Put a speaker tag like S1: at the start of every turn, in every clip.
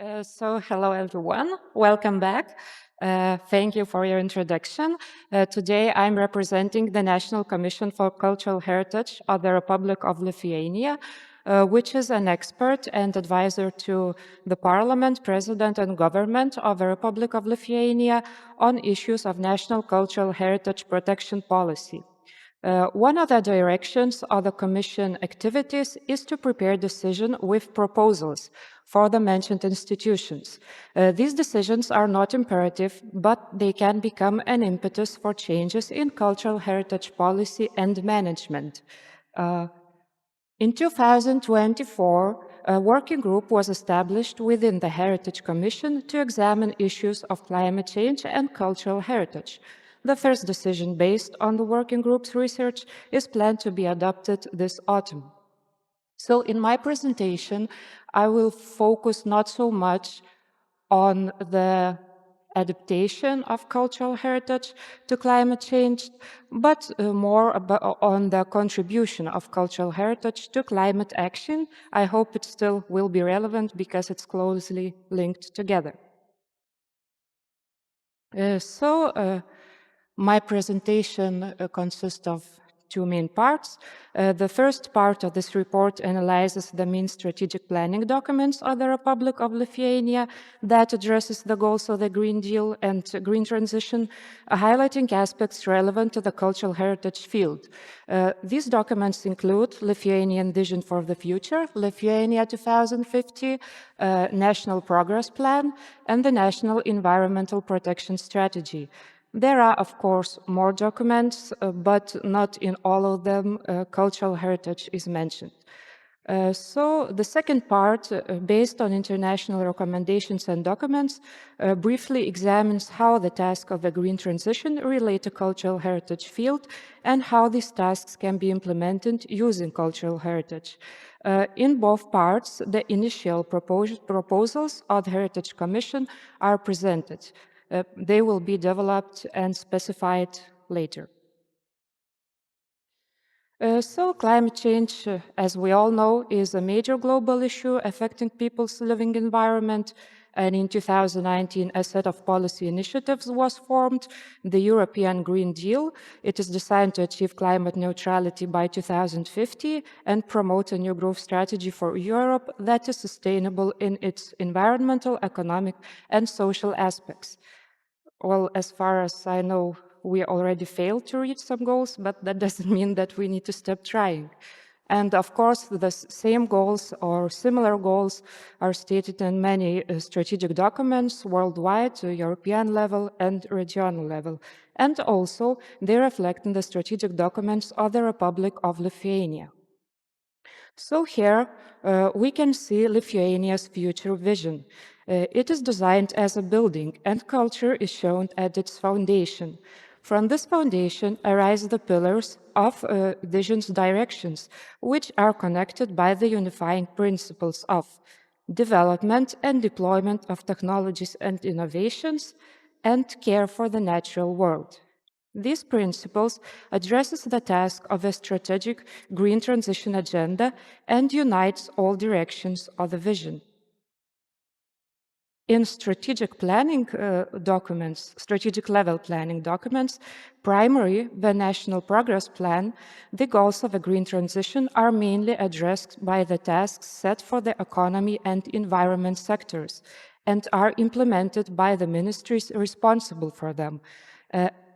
S1: Hello everyone, welcome back. Thank you for your introduction. Today I'm representing the National Commission for Cultural Heritage of the Republic of Lithuania, which is an expert and advisor to the Parliament, President and Government of the Republic of Lithuania on issues of national cultural heritage protection policy. One of the directions of the Commission activities is to prepare decisions with proposals for the mentioned institutions. These decisions are not imperative, but they can become an impetus for changes in cultural heritage policy and management. In 2024, a working group was established within the Heritage Commission to examine issues of climate change and cultural heritage. The first decision based on the working group's research is planned to be adopted this autumn. So in my presentation, I will focus not so much on the adaptation of cultural heritage to climate change, but more on the contribution of cultural heritage to climate action. I hope it still will be relevant because it's closely linked together. My presentation consists of two main parts. The first part of this report analyzes the main strategic planning documents of the Republic of Lithuania that addresses the goals of the Green Deal and green transition, highlighting aspects relevant to the cultural heritage field. These documents include Lithuanian Vision for the Future, Lithuania 2050, National Progress Plan, and the National Environmental Protection Strategy. There are, of course, more documents, but not in all of them cultural heritage is mentioned. The second part, based on international recommendations and documents, briefly examines how the task of the green transition relate to cultural heritage field and how these tasks can be implemented using cultural heritage. In both parts, the initial proposals of the Heritage Commission are presented. They will be developed and specified later. Climate change, as we all know, is a major global issue affecting people's living environment. And in 2019, a set of policy initiatives was formed, the European Green Deal. It is designed to achieve climate neutrality by 2050 and promote a new growth strategy for Europe that is sustainable in its environmental, economic, and social aspects. Well, as far as I know, we already failed to reach some goals, but that doesn't mean that we need to stop trying. And of course, the same goals or similar goals are stated in many strategic documents worldwide, European level and regional level. And also, they reflect in the strategic documents of the Republic of Lithuania. So here we can see Lithuania's future vision. It is designed as a building, and culture is shown at its foundation. From this foundation arise the pillars of vision's directions, which are connected by the unifying principles of development and deployment of technologies and innovations, and care for the natural world. These principles addresses the task of a strategic green transition agenda and unites all directions of the vision. In strategic planning documents, strategic level planning documents, primarily the National Progress Plan, the goals of a green transition are mainly addressed by the tasks set for the economy and environment sectors and are implemented by the ministries responsible for them.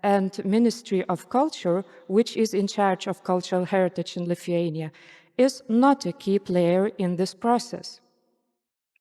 S1: And Ministry of Culture, which is in charge of cultural heritage in Lithuania, is not a key player in this process.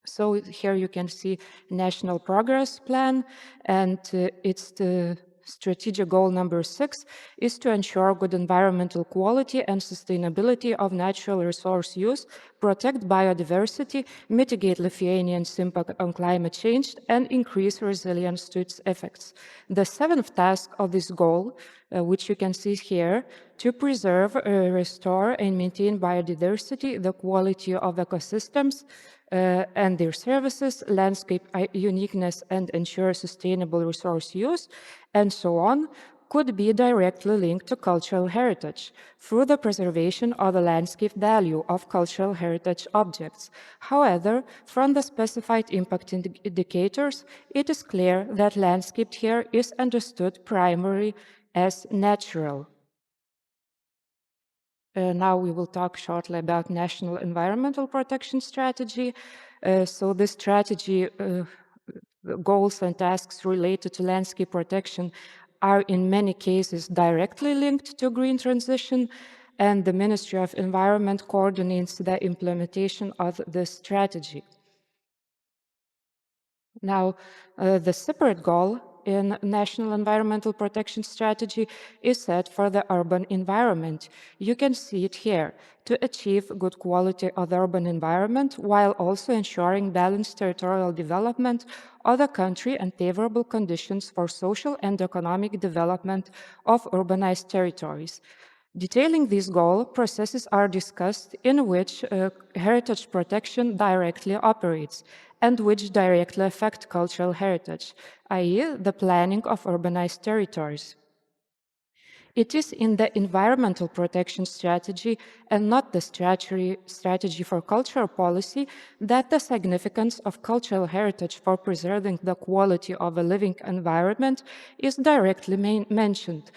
S1: So here you can see National Progress Plan, and it's the strategic goal number 6 is to ensure good environmental quality and sustainability of natural resource use, protect biodiversity, mitigate Lithuanians' impact on climate change, and increase resilience to its effects. The 7th task of this goal, which you can see here, to preserve, restore, and maintain biodiversity, the quality of ecosystems, and their services, landscape uniqueness, and ensure sustainable resource use, and so on, could be directly linked to cultural heritage through the preservation of the landscape value of cultural heritage objects. However, from the specified impact indicators, it is clear that landscape here is understood primarily as natural. Now we will talk shortly about National Environmental Protection Strategy. So this strategy goals and tasks related to landscape protection are in many cases directly linked to green transition, and the Ministry of Environment coordinates the implementation of this strategy. Now, the separate goal in National Environmental Protection Strategy is set for the urban environment. You can see it here, to achieve good quality of the urban environment while also ensuring balanced territorial development of the country and favorable conditions for social and economic development of urbanized territories. Detailing these goal processes are discussed in which heritage protection directly operates and which directly affect cultural heritage, i.e. the planning of urbanized territories. It is in the environmental protection strategy and not the strategy for cultural policy that the significance of cultural heritage for preserving the quality of a living environment is directly mentioned.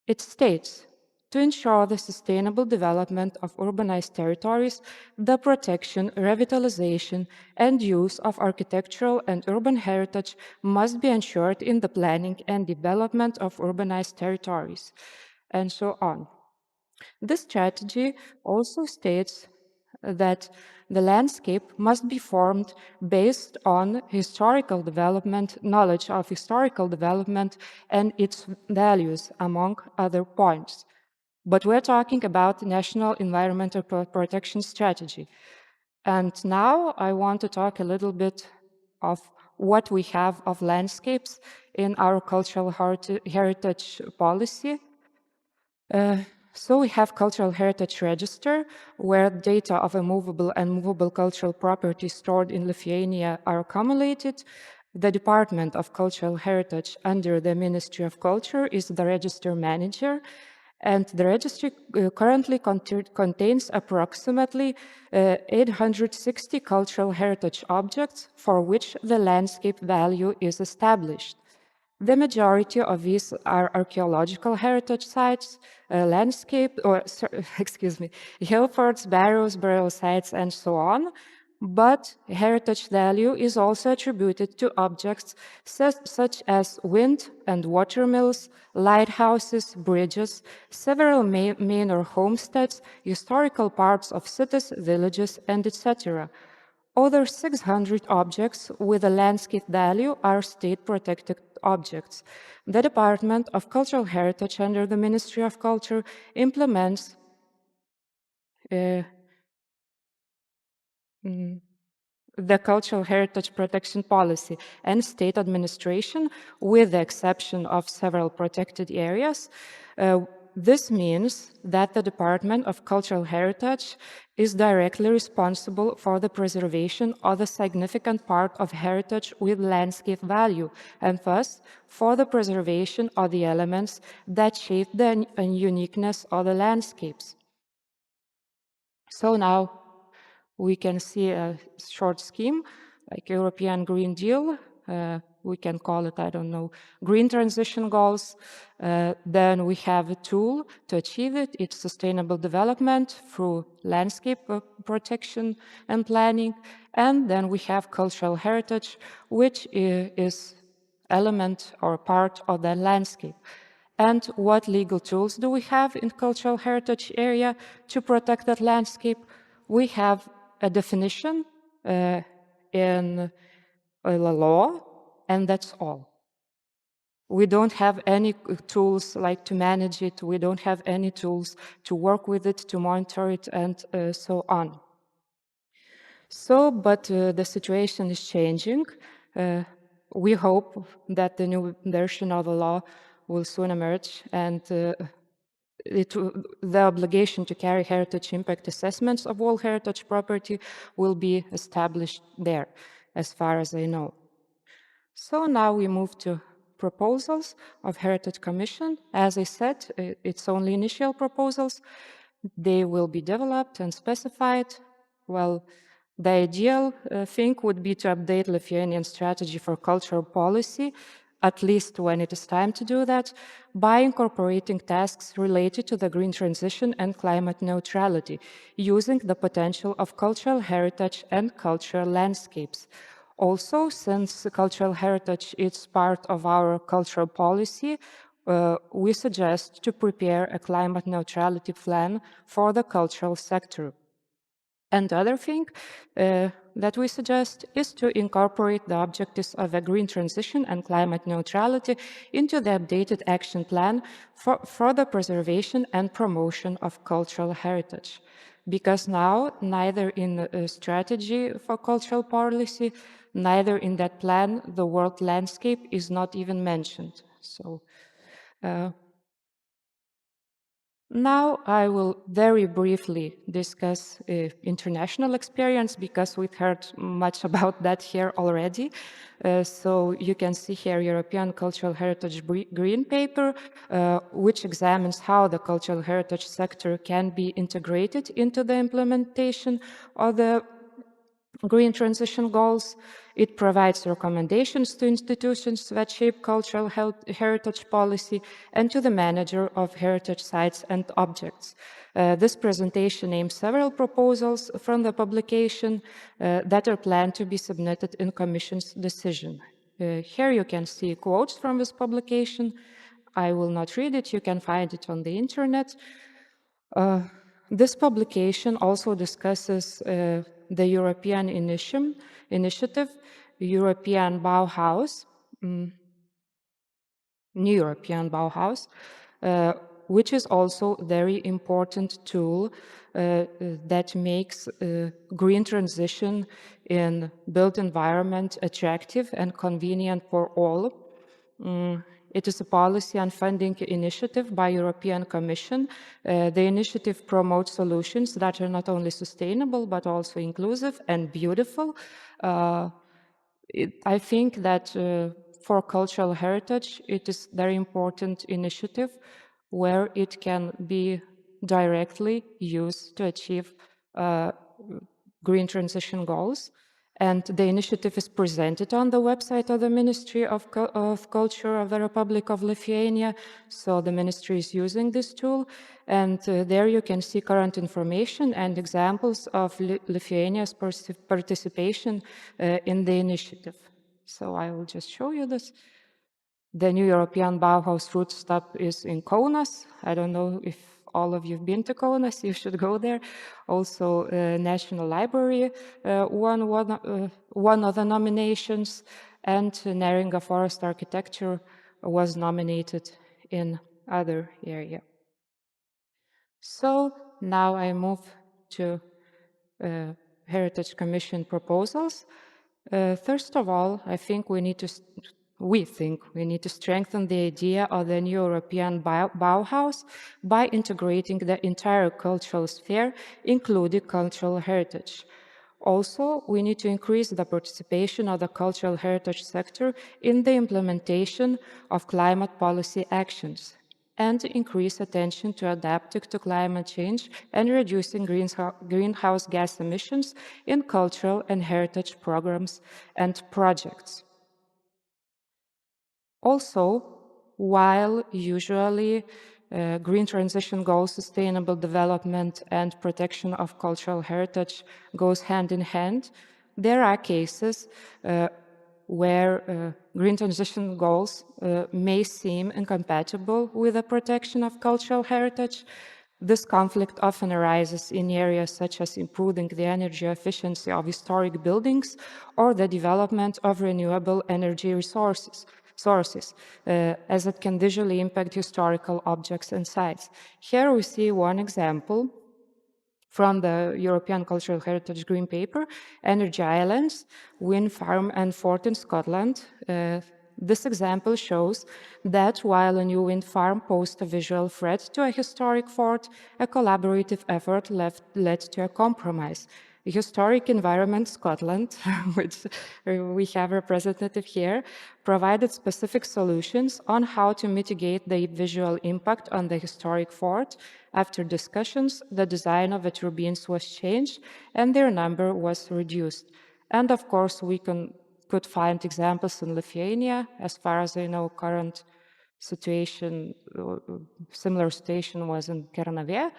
S1: It states, to ensure the sustainable development of urbanized territories, the protection, revitalization, and use of architectural and urban heritage must be ensured in the planning and development of urbanized territories, and so on. This strategy also states that the landscape must be formed based on historical development, knowledge of historical development and its values, among other points. But we're talking about National Environmental Protection Strategy. And now I want to talk a little bit of what we have of landscapes in our cultural heritage policy. So we have Cultural Heritage Register, where data of a movable and movable cultural property stored in Lithuania are accumulated. The Department of Cultural Heritage under the Ministry of Culture is the register manager, and the registry currently contains approximately 860 cultural heritage objects for which the landscape value is established. The majority of these are archaeological heritage sites, landscape, or excuse me, hill forts, barrows, burial sites, and so on. But heritage value is also attributed to objects such as wind and water mills, lighthouses, bridges, several manor homesteads, historical parts of cities, villages, and etc. Other 600 objects with a landscape value are state-protected objects. The Department of Cultural Heritage under the Ministry of Culture implements the Cultural Heritage Protection Policy and state administration, with the exception of several protected areas. This means that the Department of Cultural Heritage is directly responsible for the preservation of a significant part of heritage with landscape value, and thus for the preservation of the elements that shape the uniqueness of the landscapes. So now we can see a short scheme, like European Green Deal. We can call it, I don't know, green transition goals. Then we have a tool to achieve it. It's sustainable development through landscape protection and planning. And then we have cultural heritage, which is element or part of the landscape. And what legal tools do we have in cultural heritage area to protect that landscape? We have a definition in the law, and that's all. We don't have any tools like to manage it. We don't have any tools to work with it, to monitor it, and so on. So, but the situation is changing. We hope that the new version of the law will soon emerge, and the obligation to carry heritage impact assessments of all heritage property will be established there, as far as I know. So now we move to proposals of Heritage Commission. As I said, it's only initial proposals. They will be developed and specified. Well, the ideal thing would be to update Lithuanian strategy for cultural policy, at least when it is time to do that, by incorporating tasks related to the green transition and climate neutrality, using the potential of cultural heritage and cultural landscapes. Also, since cultural heritage is part of our cultural policy, we suggest to prepare a climate neutrality plan for the cultural sector. And the other thing that we suggest is to incorporate the objectives of a green transition and climate neutrality into the updated action plan for the preservation and promotion of cultural heritage. Because now, neither in the strategy for cultural policy, neither in that plan, the world landscape is not even mentioned. So now I will very briefly discuss international experience because we've heard much about that here already. So you can see here European Cultural Heritage Green Paper, which examines how the cultural heritage sector can be integrated into the implementation of the green transition goals. It provides recommendations to institutions that shape cultural heritage policy and to the manager of heritage sites and objects. This presentation aims several proposals from the publication that are planned to be submitted in Commission's decision. Here you can see quotes from this publication. I will not read it, you can find it on the internet. This publication also discusses the European initiative, European Bauhaus, New European Bauhaus, which is also a very important tool that makes green transition in built environment attractive and convenient for all. It is a policy and funding initiative by European Commission. The initiative promotes solutions that are not only sustainable, but also inclusive and beautiful. I think that for cultural heritage, it is a very important initiative where it can be directly used to achieve green transition goals. And the initiative is presented on the website of the Ministry of Culture of the Republic of Lithuania. So the ministry is using this tool. And there you can see current information and examples of Lithuania's participation in the initiative. So I will just show you this. The new European Bauhaus route stop is in Kaunas. I don't know if all of you've been to Kaunas, you should go there. Also, National Library won one of the nominations, and Neringa Forest Architecture was nominated in other area. So now I move to Heritage Commission proposals. First of all, I think we need to strengthen the idea of the new European Bauhaus by integrating the entire cultural sphere, including cultural heritage. Also, we need to increase the participation of the cultural heritage sector in the implementation of climate policy actions, and increase attention to adapting to climate change and reducing greenhouse gas emissions in cultural and heritage programs and projects. Also, while usually green transition goals, sustainable development, and protection of cultural heritage goes hand in hand, there are cases where green transition goals may seem incompatible with the protection of cultural heritage. This conflict often arises in areas such as improving the energy efficiency of historic buildings or the development of renewable energy sources, as it can visually impact historical objects and sites. Here we see one example from the European Cultural Heritage Green Paper, Energy Islands, Wind Farm and Fort in Scotland. This example shows that while a new wind farm posed a visual threat to a historic fort, a collaborative effort led to a compromise. Historic Environment Scotland, which we have representative here, provided specific solutions on how to mitigate the visual impact on the historic fort. After discussions, the design of the turbines was changed and their number was reduced. And of course, we could find examples in Lithuania. As far as I know, current situation, similar situation was in Kernavė.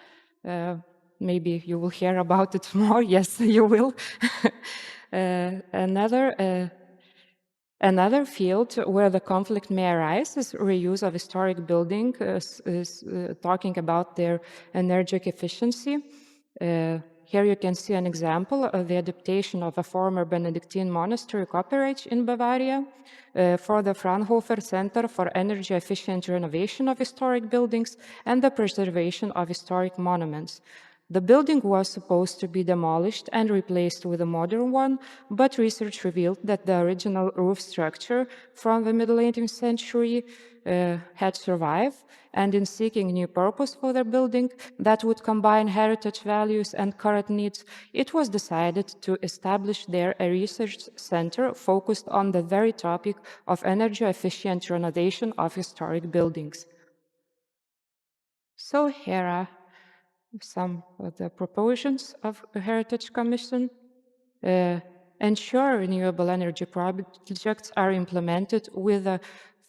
S1: Maybe you will hear about it more. Yes, you will. Another field where the conflict may arise is reuse of historic building, talking about their energy efficiency. Here you can see an example of the adaptation of a former Benedictine monastery copyright in Bavaria for the Fraunhofer Center for Energy Efficient Renovation of Historic Buildings and the Preservation of Historic Monuments. The building was supposed to be demolished and replaced with a modern one, but research revealed that the original roof structure from the middle 18th century had survived, and in seeking new purpose for the building that would combine heritage values and current needs, it was decided to establish there a research center focused on the very topic of energy efficient renovation of historic buildings. So here are some of the proposals of the Heritage Commission. Ensure renewable energy projects are implemented with a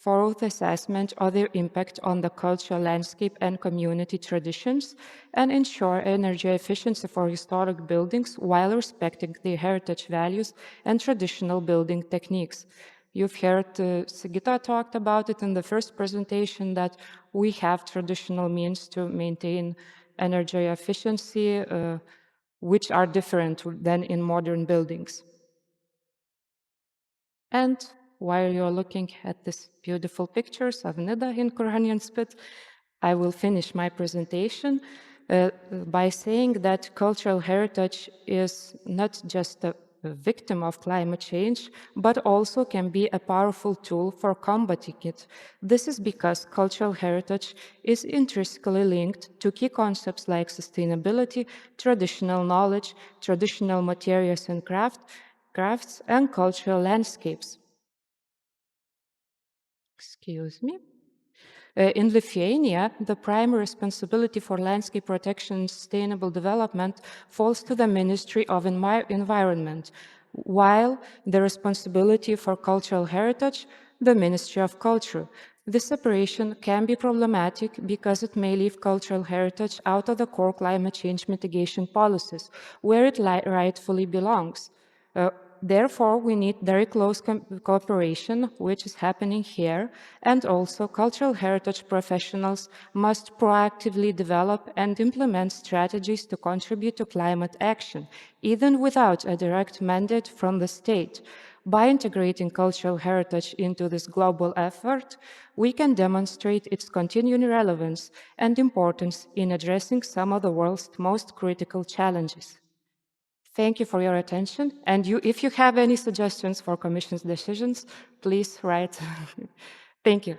S1: thorough assessment of their impact on the cultural landscape and community traditions, and ensure energy efficiency for historic buildings while respecting their heritage values and traditional building techniques. You've heard Sigita talked about it in the first presentation, that we have traditional means to maintain energy efficiency, which are different than in modern buildings. And while you're looking at these beautiful pictures of Nida in Kurhanian Spit, I will finish my presentation by saying that cultural heritage is not just a victim of climate change, but also can be a powerful tool for combating it. This is because cultural heritage is intrinsically linked to key concepts like sustainability, traditional knowledge, traditional materials and crafts, and cultural landscapes. Excuse me. In Lithuania, the primary responsibility for landscape protection and sustainable development falls to the Ministry of Environment, while the responsibility for cultural heritage, the Ministry of Culture. This separation can be problematic because it may leave cultural heritage out of the core climate change mitigation policies, where it rightfully belongs. Therefore, we need very close cooperation, which is happening here, and also cultural heritage professionals must proactively develop and implement strategies to contribute to climate action, even without a direct mandate from the state. By integrating cultural heritage into this global effort, we can demonstrate its continuing relevance and importance in addressing some of the world's most critical challenges. Thank you for your attention. And if you have any suggestions for Commission's decisions, please write. Thank you.